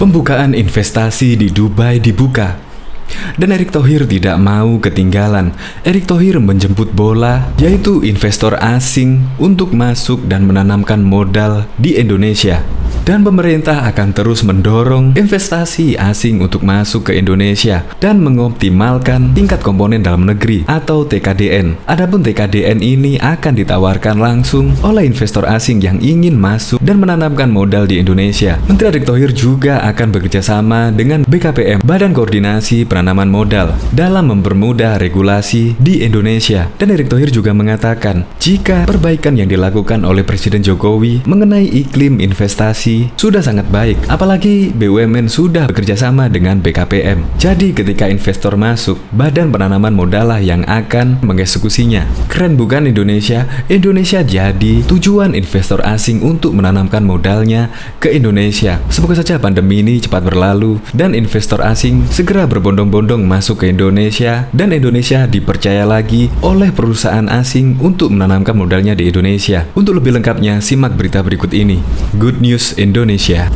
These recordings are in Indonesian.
Pembukaan investasi di Dubai dibuka, dan Erick Thohir tidak mau ketinggalan. Erick Thohir menjemput bola, yaitu investor asing untuk masuk dan menanamkan modal di Indonesia. Dan pemerintah akan terus mendorong investasi asing untuk masuk ke Indonesia dan mengoptimalkan tingkat komponen dalam negeri atau TKDN. Adapun TKDN ini akan ditawarkan langsung oleh investor asing yang ingin masuk dan menanamkan modal di Indonesia. Menteri Erick Thohir juga akan bekerja sama dengan BKPM, Badan Koordinasi Penanaman Modal, dalam mempermudah regulasi di Indonesia. Dan Erick Thohir juga mengatakan, jika perbaikan yang dilakukan oleh Presiden Jokowi mengenai iklim investasi sudah sangat baik, apalagi BUMN sudah bekerja sama dengan BKPM. Jadi ketika investor masuk, Badan Penanaman Modal lah yang akan mengeksekusinya. Keren bukan Indonesia? Indonesia jadi tujuan investor asing untuk menanamkan modalnya ke Indonesia. Semoga saja pandemi ini cepat berlalu dan investor asing segera berbondong-bondong masuk ke Indonesia, dan Indonesia dipercaya lagi oleh perusahaan asing untuk menanamkan modalnya di Indonesia. Untuk lebih lengkapnya, simak berita berikut ini. Good News Indonesia.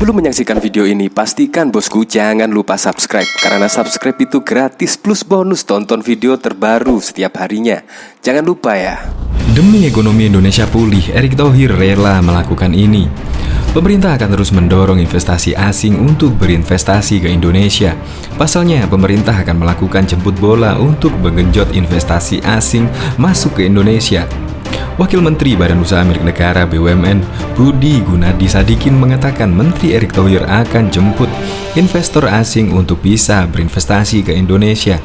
Sebelum menyaksikan video ini, pastikan bosku jangan lupa subscribe, karena subscribe itu gratis plus bonus tonton video terbaru setiap harinya. Jangan lupa ya. Demi ekonomi Indonesia pulih, Erick Thohir rela melakukan ini. Pemerintah akan terus mendorong investasi asing untuk berinvestasi ke Indonesia. Pasalnya, pemerintah akan melakukan jemput bola untuk menggenjot investasi asing masuk ke Indonesia. Wakil Menteri Badan Usaha Milik Negara BUMN Budi Gunadi Sadikin mengatakan Menteri Erick Thohir akan jemput investor asing untuk bisa berinvestasi ke Indonesia.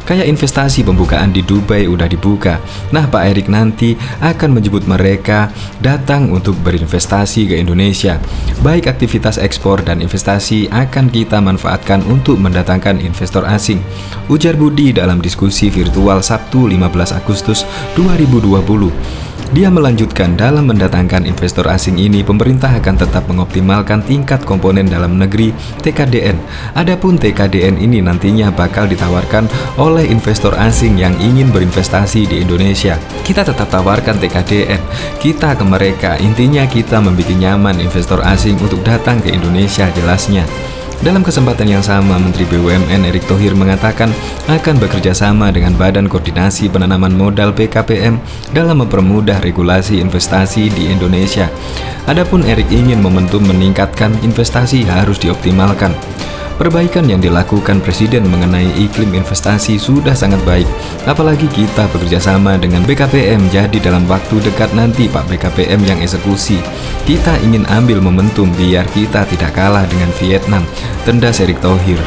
Kayak investasi pembukaan di Dubai udah dibuka. Nah, Pak Erick nanti akan menjemput mereka datang untuk berinvestasi ke Indonesia. Baik aktivitas ekspor dan investasi akan kita manfaatkan untuk mendatangkan investor asing, ujar Budi dalam diskusi virtual Sabtu 15 Agustus 2020. Dia melanjutkan, dalam mendatangkan investor asing ini, pemerintah akan tetap mengoptimalkan tingkat komponen dalam negeri TKDN. Adapun TKDN ini nantinya bakal ditawarkan oleh investor asing yang ingin berinvestasi di Indonesia. Kita tetap tawarkan TKDN kita ke mereka. Intinya kita membuat nyaman investor asing untuk datang ke Indonesia, jelasnya. Dalam kesempatan yang sama, Menteri BUMN Erick Thohir mengatakan akan bekerja sama dengan Badan Koordinasi Penanaman Modal BKPM dalam mempermudah regulasi investasi di Indonesia. Adapun Erick ingin momentum meningkatkan investasi harus dioptimalkan. Perbaikan yang dilakukan Presiden mengenai iklim investasi sudah sangat baik, apalagi kita bekerja sama dengan BKPM, jadi dalam waktu dekat nanti Pak BKPM yang eksekusi. Kita ingin ambil momentum biar kita tidak kalah dengan Vietnam, tendas Erick Thohir.